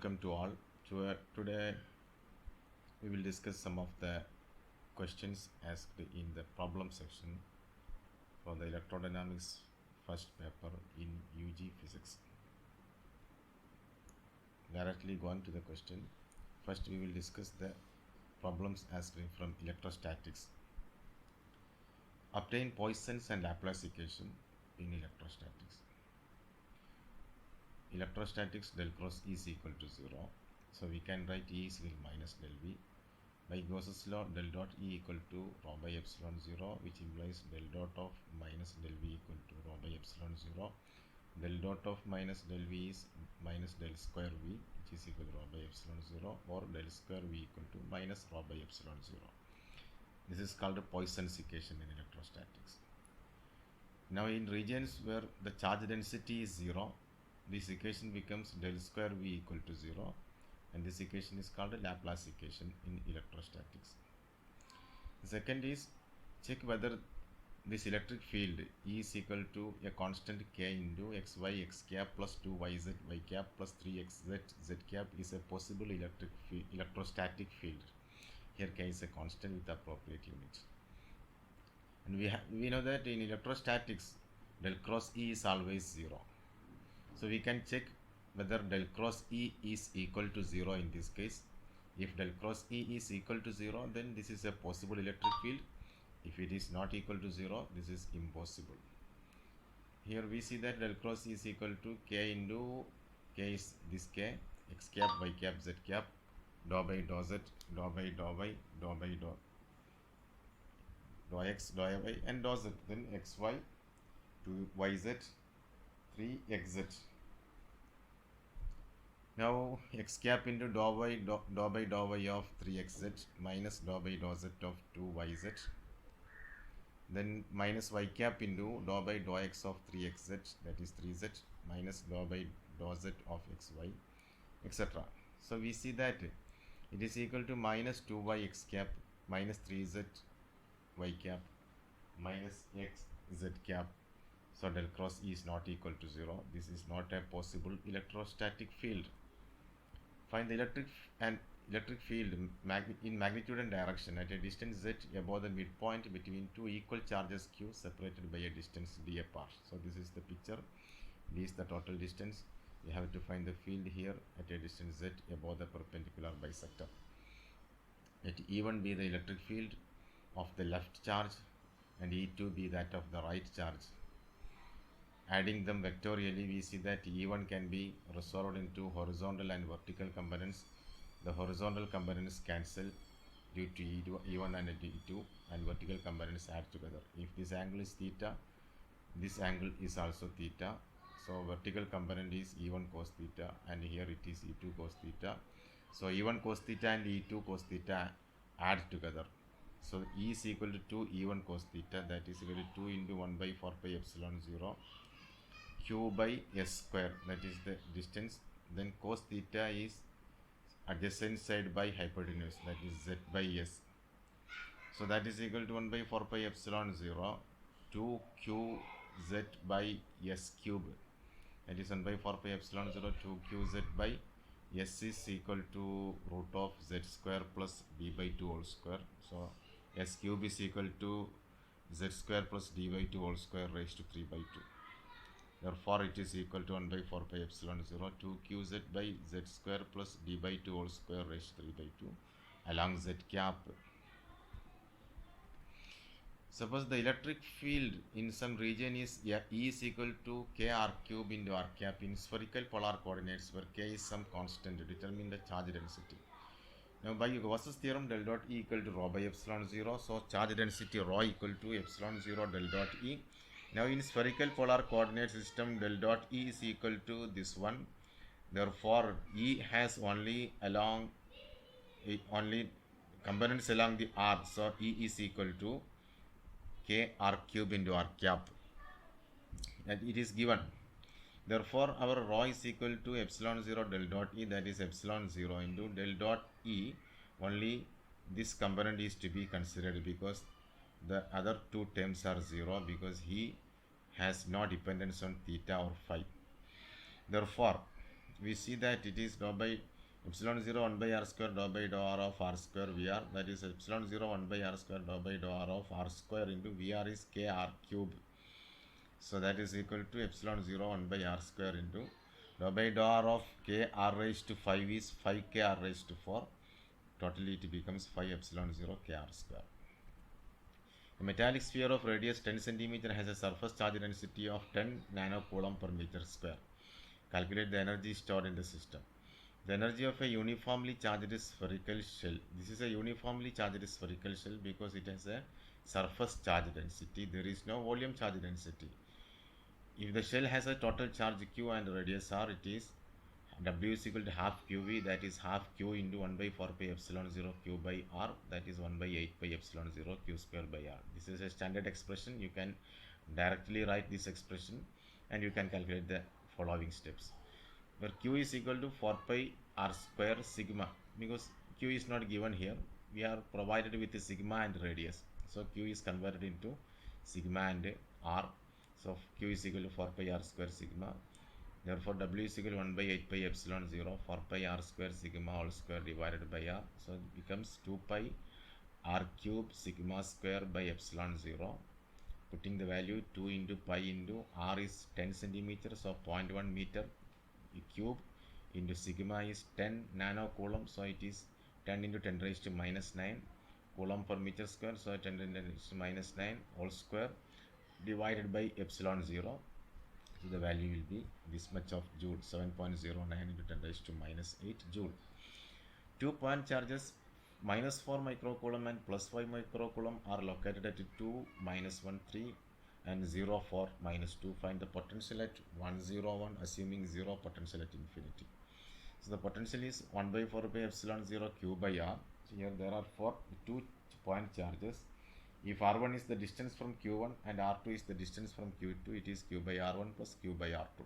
welcome to all. Today we will discuss some of the questions asked in the problem section for the Electrodynamics first paper in UG Physics. Directly going to the question. First we will discuss the problems asked from Electrostatics. Obtain Poisson's and Laplace equation in electrostatics. Electrostatics del cross E is equal to 0. So we can write E is equal to minus del V. By Gauss's law, del dot E equal to rho by epsilon 0, which implies del dot of minus del V equal to rho by epsilon 0. Del dot of minus del V is minus del square V, which is equal to rho by epsilon 0, or del square V equal to minus rho by epsilon 0. This is called a Poisson's equation in electrostatics. Now in regions where the charge density is 0, this equation becomes del square V equal to 0, and this equation is called a Laplace equation in electrostatics. The second is check whether this electric field E is equal to a constant k into xy x cap plus 2yz y cap plus 3xz z cap is a possible electrostatic field. Here k is a constant with appropriate units. And we know that in electrostatics del cross E is always 0. So we can check whether del cross E is equal to 0 in this case. If del cross E is equal to 0, then this is a possible electric field. If it is not equal to 0, this is impossible. Here we see that del cross E is equal to k into k is this k, x cap, y cap, z cap, dou by dou z, dou by dou y, dou by dou x, dou y, and dou z. Then xy, 2yz, 3xz. Now x cap into dou by dou y of 3xz minus dou by dou z of 2yz. Then minus y cap into dou by dou x of 3xz, that is 3z, minus dou by dou z of xy, etc. So we see that it is equal to minus 2y x cap minus 3z y cap minus x z cap. So del cross E is not equal to 0. This is not a possible electrostatic field. Find the electric field in magnitude and direction at a distance z above the midpoint between two equal charges q separated by a distance d apart. So this is the picture. D is the total distance. You have to find the field here at a distance z above the perpendicular bisector. Let E1 be the electric field of the left charge and E2 be that of the right charge. Adding them vectorially, we see that E1 can be resolved into horizontal and vertical components. The horizontal components cancel due to E1 and E2, and vertical components add together. If this angle is theta, this angle is also theta. So vertical component is E1 cos theta, and here it is E2 cos theta. So E1 cos theta and E2 cos theta add together. So E is equal to 2 E1 cos theta, that is equal to 2 into 1 by 4 pi epsilon 0 q by s square, that is the distance. Then cos theta is adjacent side by hypotenuse, that is z by s. So that is equal to 1 by 4 pi epsilon 0 2 q z by s cube, that is 1 by 4 pi epsilon 0 2 q z by s is equal to root of z square plus d by 2 whole square. So s cube is equal to z square plus d by 2 whole square raised to 3 by 2. Therefore, it is equal to 1 by 4 pi epsilon 0 2 qz by z square plus d by 2 whole square raised to 3 by 2 along z cap. Suppose the electric field in some region is E is equal to k r cube into r cap in spherical polar coordinates where k is some constant to determine the charge density. Now by Gauss's theorem, del dot E equal to rho by epsilon 0. So charge density rho equal to epsilon 0 del dot E. Now in spherical polar coordinate system, del dot E is equal to this one. Therefore E has only components along the r. So E is equal to k r cube into r cap, and it is given. Therefore our rho is equal to epsilon 0 del dot E, that is epsilon 0 into del dot E. Only this component is to be considered because the other two terms are 0, because he has no dependence on theta or phi. Therefore we see that it is rho by epsilon 0 1 by r square dou by dou r of r square Vr, that is epsilon 0 1 by r square dou by dou r of r square into Vr is k r cube. So that is equal to epsilon 0 1 by r square into dou by dou r of k r raised to 5 is 5 k r raised to 4. Totally it becomes 5 epsilon 0 k r square. A metallic sphere of radius 10 cm has a surface charge density of 10 nanocoulomb per meter square. Calculate the energy stored in the system. The energy of a uniformly charged spherical shell. This is a uniformly charged spherical shell because it has a surface charge density. There is no volume charge density. If the shell has a total charge q and radius r, it is W is equal to half qv, that is half q into 1 by 4 pi epsilon 0 q by r, that is 1 by 8 pi epsilon 0 q square by r. This is a standard expression. You can directly write this expression and you can calculate the following steps. Where q is equal to 4 pi r square sigma, because q is not given here, we are provided with the sigma and radius, so q is converted into sigma and r. So q is equal to 4 pi r square sigma. Therefore w is equal to 1 by 8 pi epsilon 0 4 pi r square sigma all square divided by r, so it becomes 2 pi r cube sigma square by epsilon 0. Putting the value 2 into pi into r is 10 centimeters, so 0.1 meter cube into sigma is 10 nanocoulomb, so it is 10 into 10 raised to minus 9 coulomb per meter square, so 10 into 10 raised to minus 9 all square divided by epsilon 0. So the value will be this much of joule, 7.09 into 10 raised to minus 8 joule. 2 point charges minus 4 microcoulomb and plus 5 microcoulomb are located at 2, minus 1, 3 and 0, 4, minus 2. Find the potential at 1, 0, 1 assuming 0 potential at infinity. So the potential is 1 by 4 pi epsilon 0 q by r. So here there are 2 point charges. If r1 is the distance from q1 and r2 is the distance from q2, it is q by r1 plus q by r2.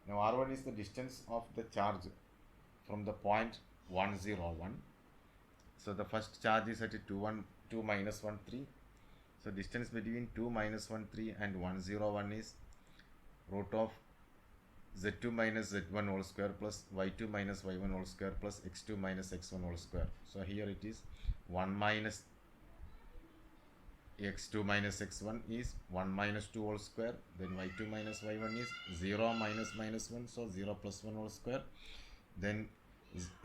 Now r1 is the distance of the charge from the point 1, 0, 1. So the first charge is at 2 minus 1, 3. So distance between 2 minus 1, 3 and 1, 0, 1 is root of z2 minus z1 whole square plus y2 minus y1 whole square plus x2 minus x1 whole square. So here it is 1 minus x2 minus x1 is 1 minus 2 whole square, then y2 minus y1 is 0 minus minus 1, so 0 plus 1 whole square, then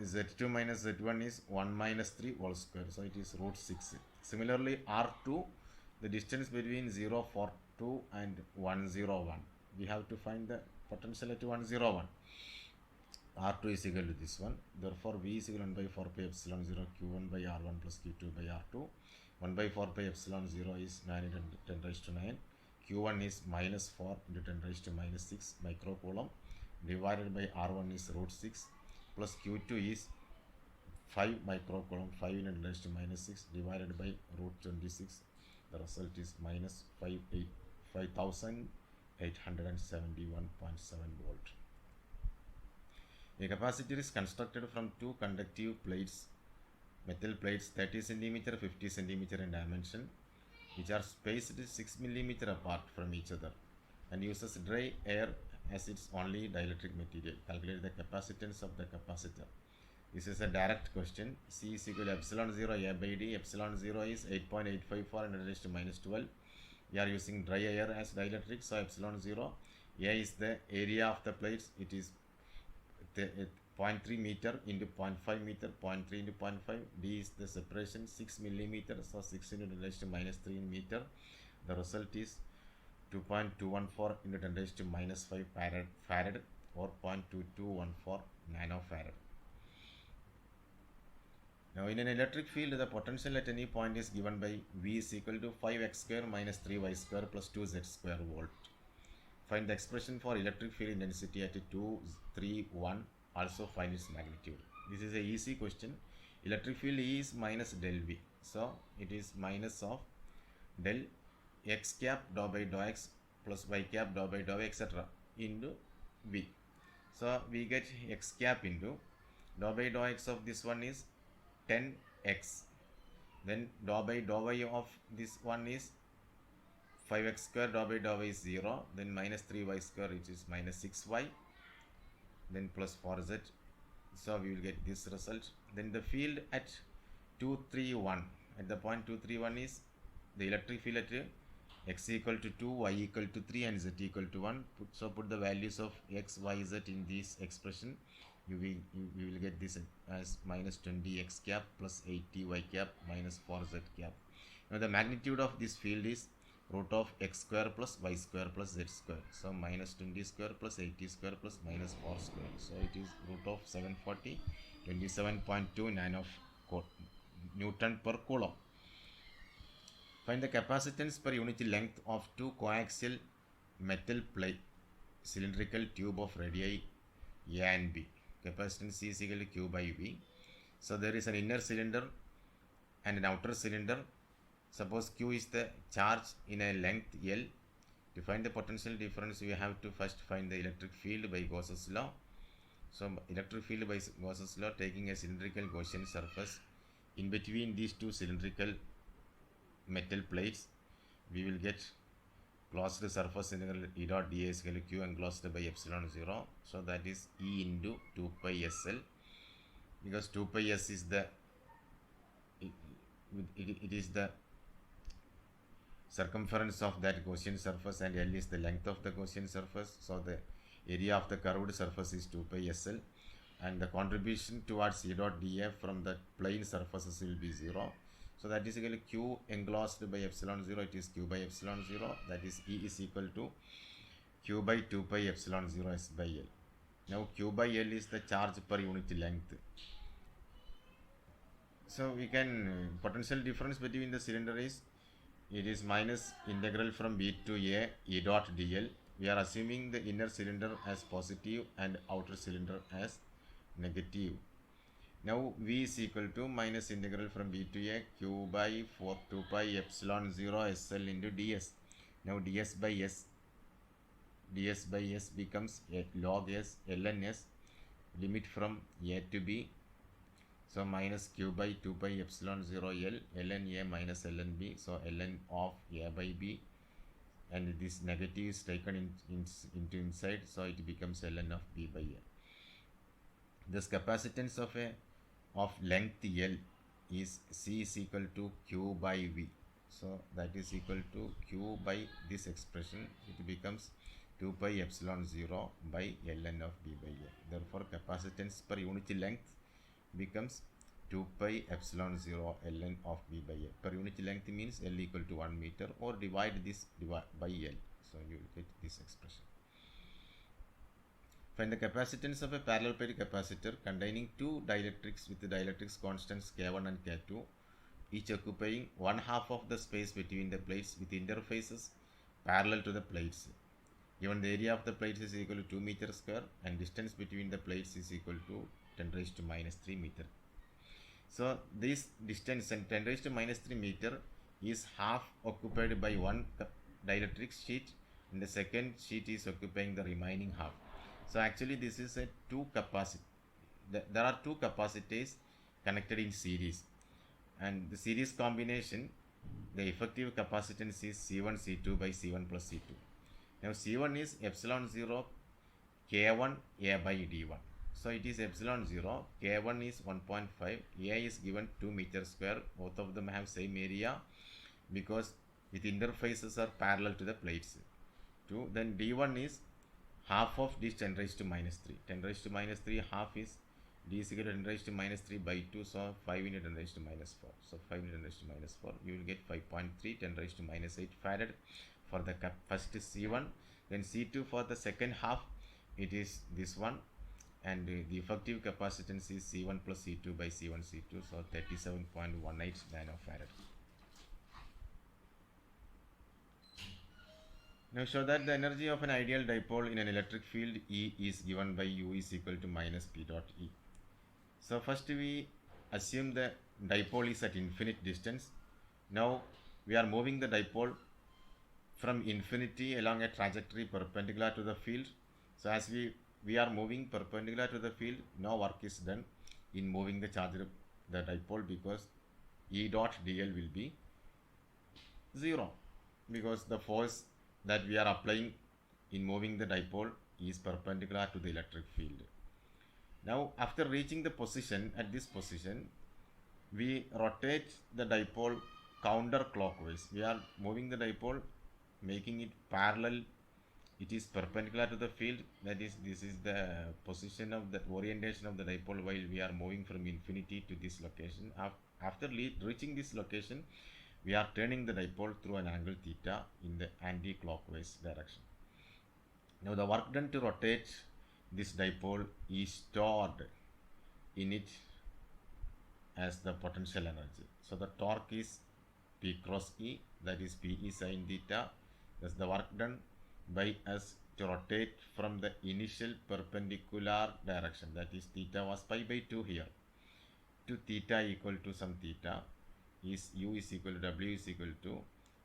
z2 minus z1 is 1 minus 3 whole square, so it is root 6. Similarly r2, the distance between 0, 4, 2 and 1, 0, 1, we have to find the potential at 1, 0, 1. R2 is equal to this one, therefore V is equal to 1 by 4 pi epsilon 0 q1 by r1 plus q2 by r2. 1 by 4 pi epsilon 0 is 9 into 10 raised to 9. q1 is minus 4 into 10 raised to minus 6 microcoulomb divided by r1 is root 6 plus q2 is 5 microcoulomb, 5 into 10 raised to minus 6 divided by root 26. The result is minus 5871.7 volt. A capacitor is constructed from two conductive plates, metal plates 30 cm, 50 cm in dimension, which are spaced 6 mm apart from each other and uses dry air as its only dielectric material. Calculate the capacitance of the capacitor. This is a direct question. C is equal to epsilon 0 A by D. Epsilon 0 is 8.854 and raised to minus 12. We are using dry air as dielectric, so epsilon 0 A is the area of the plates. It is 0.3 meter into 0.5 meter, 0.3 into 0.5. D is the separation 6 millimeter, so 6 into 10 raised to minus 3 in meter. The result is 2.214 into 10 raised to minus 5 farad or 0.2214 nanofarad. Now in an electric field, the potential at any point is given by V is equal to 5x square minus 3y square plus 2z square volt. Find the expression for electric field intensity at 2, 3, 1. Also find its magnitude. This is a easy question. Electric field E is minus del V. So it is minus of del x cap dou by dou x plus y cap dou by dou y etc. into V. So we get x cap into dou by dou x of this one is 10x. Then dou by dou y of this one is 5x square dou by dou y is 0. Then minus 3y square, which is minus 6y. Then plus 4z So we will get this result. Then the field at 231, at the point 231 is the electric field at x equal to 2, y equal to 3 and z equal to 1. So put the values of x, y, z in this expression. You will get this as minus 20x cap plus 80y cap minus 4z cap. Now the magnitude of this field is root of x square plus y square plus z square. So minus 20 square plus 80 square plus minus 4 square. So it is root of 740, 27.2 Newton per coulomb. Find the capacitance per unit length of two coaxial metal plate cylindrical tube of radii A and B. Capacitance is equal to Q by V. So there is an inner cylinder and an outer cylinder. Suppose Q is the charge in a length L. To find the potential difference, we have to first find the electric field by Gauss's law. So electric field by Gauss's law, taking a cylindrical Gaussian surface in between these two cylindrical metal plates, we will get closed surface integral E dot dA is equal to Q enclosed by epsilon 0. So that is E into 2 pi SL, because 2 pi S is the it is the circumference of that Gaussian surface and L is the length of the Gaussian surface. So the area of the curved surface is 2 pi SL, and the contribution towards E dot dA from the plane surfaces will be 0. So that is equal to Q enclosed by epsilon 0. It is Q by epsilon 0. That is E is equal to Q by 2 pi epsilon 0 S by L. Now Q by L is the charge per unit length. So we can potential difference between the cylinder is, it is minus integral from B to A E dot dl. We are assuming the inner cylinder as positive and outer cylinder as negative. Now V is equal to minus integral from B to A Q by 2 pi epsilon 0 SL into ds. Now ds by s becomes a log s ln s, limit from A to B. So minus Q by 2 pi epsilon 0 L ln A minus ln B. So ln of A by B, and this negative is taken into inside, so it becomes ln of B by A. This capacitance of length L is C is equal to Q by V. So that is equal to Q by this expression. It becomes 2 pi epsilon 0 by ln of B by A. Therefore capacitance per unit length becomes 2 pi epsilon 0 ln of B by A. Per unit length means L equal to 1 meter, or divide this by L. So you will get this expression. Find the capacitance of a parallel plate capacitor containing two dielectrics with the dielectrics constants K1 and K2, each occupying one half of the space between the plates with interfaces parallel to the plates. Given the area of the plates is equal to 2 meters square and distance between the plates is equal to 10 raised to minus 3 meter. So this distance and 10 raised to minus 3 meter is half occupied by one dielectric sheet, and the second sheet is occupying the remaining half. So actually this is a there are two capacitors connected in series, and the series combination, the effective capacitance is C1 C2 by C1 plus C2. Now C1 is epsilon 0 K1 A by D1. So it is epsilon 0, K1 is 1.5, A is given 2 meters square. Both of them have same area because with interfaces are parallel to the plates. 2. Then D1 is half of this 10 raised to minus 3. 10 raised to minus 3 half is D is equal to 10 raised to minus 3 by 2. So 5 into 10 raised to minus 4. So 5 into 10 raised to minus 4. You will get 5.3 10 raised to minus 8 farad for the first C1. Then C2 for the second half, it is this one. And the effective capacitance is C1 plus C2 by C1 C2. So 37.18 nanofarad. Now show that the energy of an ideal dipole in an electric field E is given by U is equal to minus P dot E. So first we assume the dipole is at infinite distance. Now we are moving the dipole from infinity along a trajectory perpendicular to the field. So as we are moving perpendicular to the field, no work is done in moving the dipole, because E dot dl will be 0, because the force that we are applying in moving the dipole is perpendicular to the electric field. Now after reaching the position, at this position, we rotate the dipole counterclockwise. We are moving the dipole, making it parallel. It is perpendicular to the field. That is, this is the position of the orientation of the dipole while we are moving from infinity to this location. After reaching this location, we are turning the dipole through an angle theta in the anti-clockwise direction. Now the work done to rotate this dipole is stored in it as the potential energy. So the torque is P cross E, that is Pe sin theta. That's the work done by us to rotate from the initial perpendicular direction, that is theta was pi by 2 here, to theta equal to some theta, is u is equal to w is equal to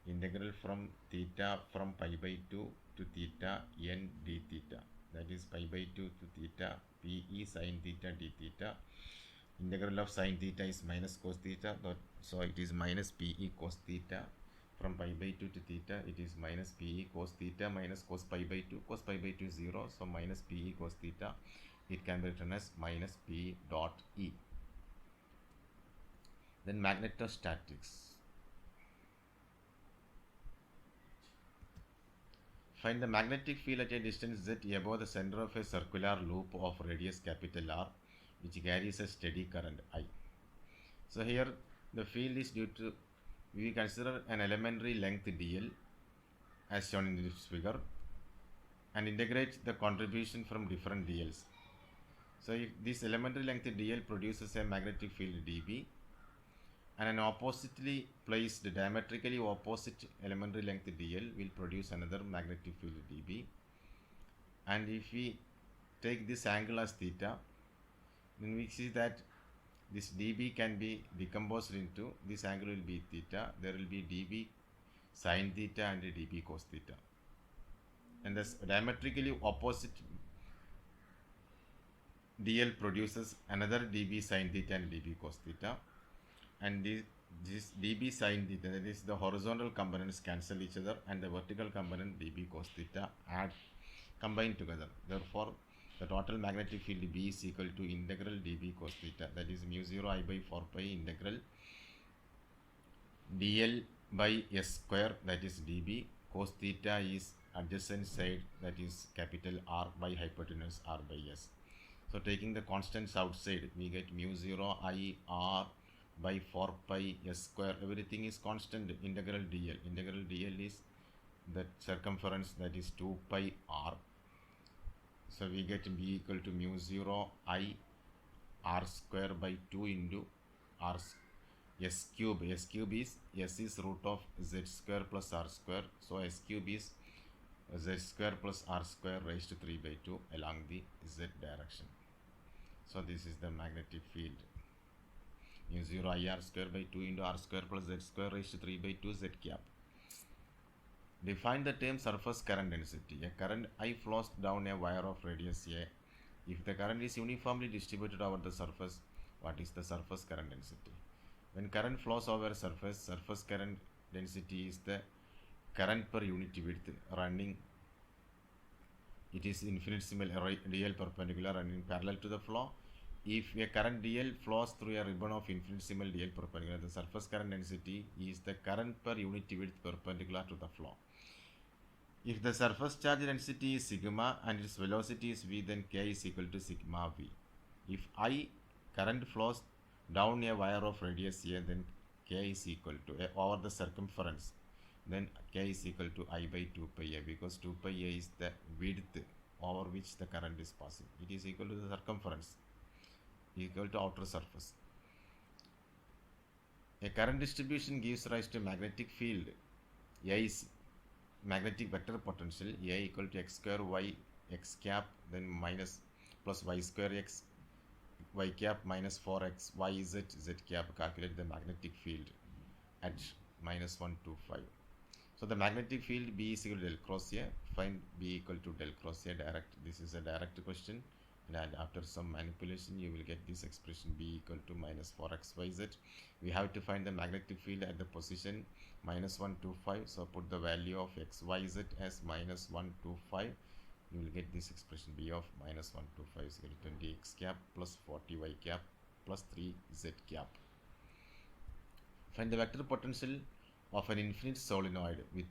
integral from theta from pi by 2 to theta n d theta, that is pi by 2 to theta Pe sin theta d theta. Integral of sin theta is minus cos theta, so it is minus Pe cos theta. From pi by 2 to theta, it is minus Pe cos theta minus cos pi by 2. Cos pi by 2 is 0, so minus Pe cos theta. It can be written as minus P dot E. Then magnetostatics. Find the magnetic field at a distance z above the center of a circular loop of radius capital R, which carries a steady current I. So here the field is due to, we consider an elementary length dl as shown in this figure and integrate the contribution from different dls. So if this elementary length dl produces a magnetic field dB, and an oppositely placed diametrically opposite elementary length dl will produce another magnetic field dB, and if we take this angle as theta, then we see that this dB can be decomposed into, this angle will be theta, there will be dB sin theta and dB cos theta, and this diametrically opposite dl produces another dB sin theta and dB cos theta, and this dB sin theta, that is the horizontal components cancel each other and the vertical component dB cos theta combine together. Therefore the total magnetic field B is equal to integral dB cos theta, that is mu 0 I by 4 pi integral dl by s square, that is dB. Cos theta is adjacent side, that is capital R by hypotenuse R by s. So taking the constants outside, we get mu 0 I R by 4 pi s square. Everything is constant. Integral dl. Integral dl is the circumference, that is 2 pi r. So we get b equal to mu 0 I r square by 2 into r s cube. S cube is, s is root of z square plus r square. So s cube is z square plus r square raised to 3 by 2 along the z direction. So this is the magnetic field. Mu 0 I r square by 2 into r square plus z square raised to 3 by 2 z cap. Define the term surface current density. A current I flows down a wire of radius A. If the current is uniformly distributed over the surface, what is the surface current density? When current flows over a surface, surface current density is the current per unit width running. It is infinitesimal dl perpendicular running parallel to the flow. If a current dl flows through a ribbon of infinitesimal dl perpendicular, the surface current density is the current per unit width perpendicular to the flow. If the surface charge density is sigma and its velocity is v, then k is equal to sigma v. If I current flows down a wire of radius a, then k is equal to over the circumference, then k is equal to I by 2 pi a, because 2 pi a is the width over which the current is passing. It is equal to the circumference, equal to outer surface. A current distribution gives rise to magnetic field. A is magnetic vector potential, A equal to x square y x cap, then minus plus y square x y cap minus 4x y z z cap. Calculate the magnetic field at minus 125. So the magnetic field B is equal to del cross A. Find B equal to del cross A direct. This is a direct question, and after some manipulation you will get this expression B equal to minus 4xyz. We have to find the magnetic field at the position minus 125. So put the value of xyz as minus 125. you will get this expression B of minus 125 is equal to 20x cap plus 40y cap plus 3z cap. Find the vector potential of an infinite solenoid with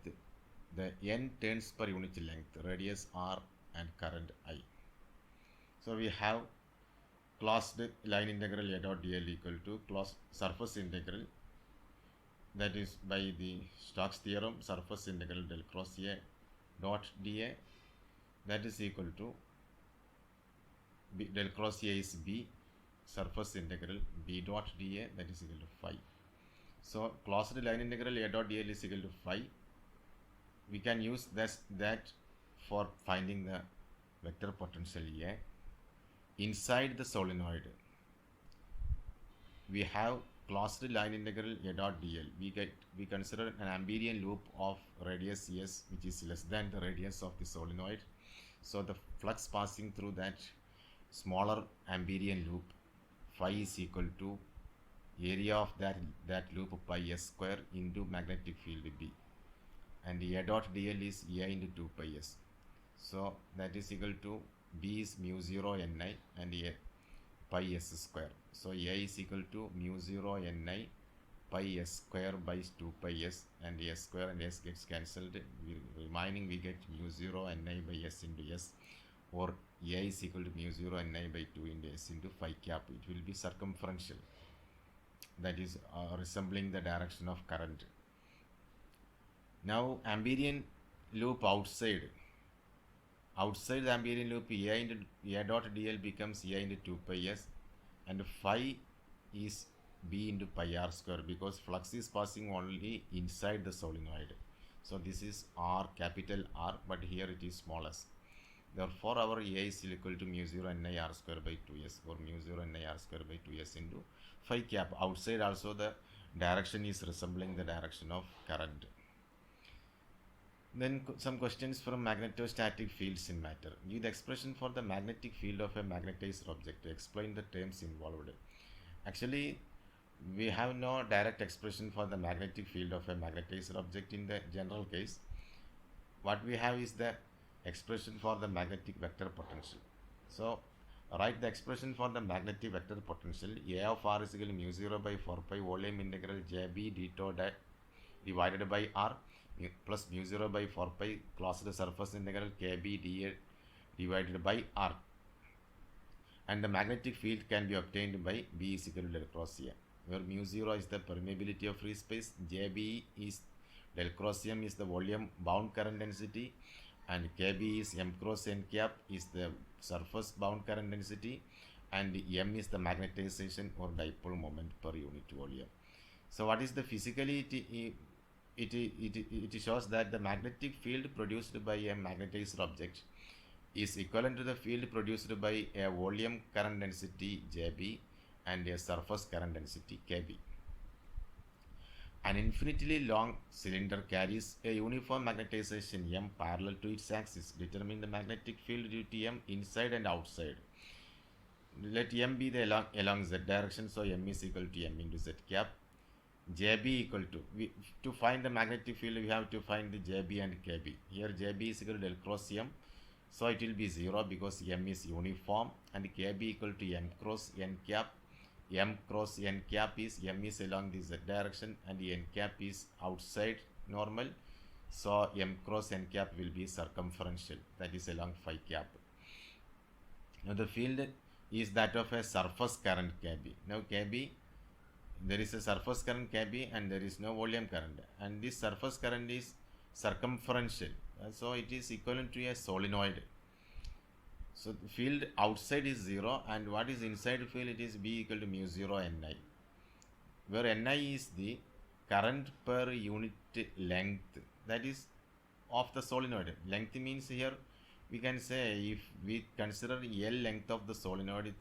the n turns per unit length, radius r and current I. So we have closed line integral A dot dl equal to closed surface integral, that is by the Stokes theorem, surface integral del cross A dot dA, that is equal to B, del cross A is B, surface integral B dot dA, that is equal to phi. So closed line integral A dot dl is equal to phi. We can use that for finding the vector potential A. Inside the solenoid, we have closed line integral A dot dl. We consider an Amberian loop of radius S, which is less than the radius of the solenoid. So the flux passing through that smaller Amberian loop, phi is equal to area of that loop pi s square into magnetic field B, and A dot dl is A into 2 pi s. So that is equal to B is mu 0 ni and A pi s square. So A is equal to mu 0 ni pi s square by 2 pi s, and S square and S gets cancelled. Remaining we get mu 0 ni by S into S, or A is equal to mu 0 ni by 2 into S into phi cap. It will be circumferential, that is resembling the direction of current. Now Amberian loop outside the Amberian loop, A dot dl becomes A into 2 pi s, and phi is B into pi r square, because flux is passing only inside the solenoid. So this is R, capital R, but here it is small s. Therefore our A is equal to mu 0 ni r square by 2s, or mu 0 ni r square by 2s into phi cap. Outside also the direction is resembling the direction of current. Then some questions from magnetostatic fields in matter. Give the expression for the magnetic field of a magnetized object. Explain the terms involved. Actually, we have no direct expression for the magnetic field of a magnetized object in the general case. What we have is the expression for the magnetic vector potential. So write the expression for the magnetic vector potential. A of r is equal to mu 0 by 4 pi volume integral jb d tau divided by r plus mu 0 by 4 pi closed surface integral kb dA divided by r. And the magnetic field can be obtained by B is equal to del cross A, where mu 0 is the permeability of free space, jb is del cross m is the volume bound current density, and kb is m cross n cap is the surface bound current density, and m is the magnetization or dipole moment per unit volume. So what is the physically? It shows that the magnetic field produced by a magnetized object is equivalent to the field produced by a volume current density Jb and a surface current density Kb. An infinitely long cylinder carries a uniform magnetization M parallel to its axis. Determine the magnetic field due to M inside and outside. Let M be the along z direction, so M is equal to M into z cap. Jb equal to find the magnetic field, we have to find the Jb and Kb. Here Jb is equal to del cross M, so it will be 0 because M is uniform, and Kb equal to M cross N cap. M cross N cap is M is along the z direction and N cap is outside normal, so M cross N cap will be circumferential, that is along phi cap. Now the field is that of a surface current Kb. Now Kb, there is a surface current Kb and there is no volume current, and this surface current is circumferential, so it is equivalent to a solenoid. So the field outside is 0, and what is inside field, it is B equal to mu 0 Ni, where Ni is the current per unit length, that is of the solenoid. Length means here we can say, if we consider L length of the solenoid,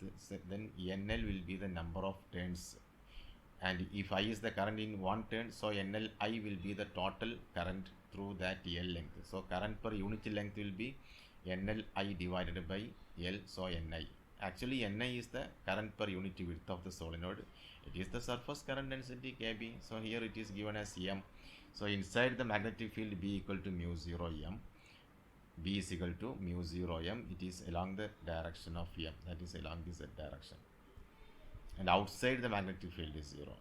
then NL will be the number of turns, and if I is the current in one turn, so NLI will be the total current through that L length. So current per unit length will be NLI divided by L, so Ni. Actually Ni is the current per unit width of the solenoid. It is the surface current density Kb, so here it is given as M. So inside the magnetic field B equal to mu 0 M. B is equal to mu 0 m. It is along the direction of m, that is along the z direction. And outside the magnetic field is 0.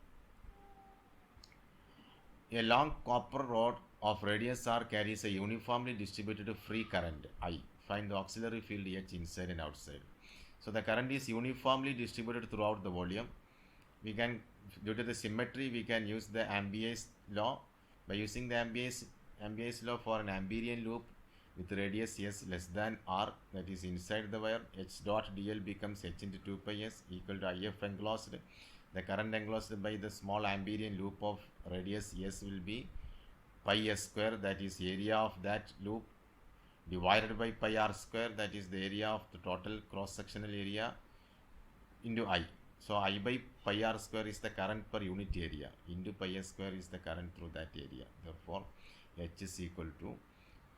A long copper rod of radius r carries a uniformly distributed free current I. Find the auxiliary field H inside and outside. So the current is uniformly distributed throughout the volume. We can, due to the symmetry, we can use the Ampere's law. By using the Ampere's law for an Amperian loop with radius s less than r, that is inside the wire, H dot dl becomes H into 2 pi s equal to If enclosed. The current enclosed by the small Amperian loop of radius s will be pi s square, that is area of that loop, divided by pi r square, that is the area of the total cross-sectional area, into I. So I by pi r square is the current per unit area, into pi s square is the current through that area. Therefore, H is equal to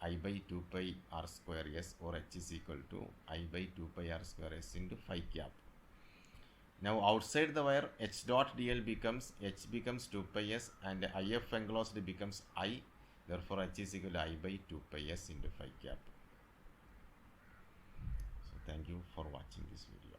I by 2 pi r square s, or H is equal to I by 2 pi r square s into phi cap. Now outside the wire, H dot dl becomes, H becomes 2 pi s, and If enclosed becomes I. Therefore, H is equal to I by 2 pi s into phi cap. So thank you for watching this video.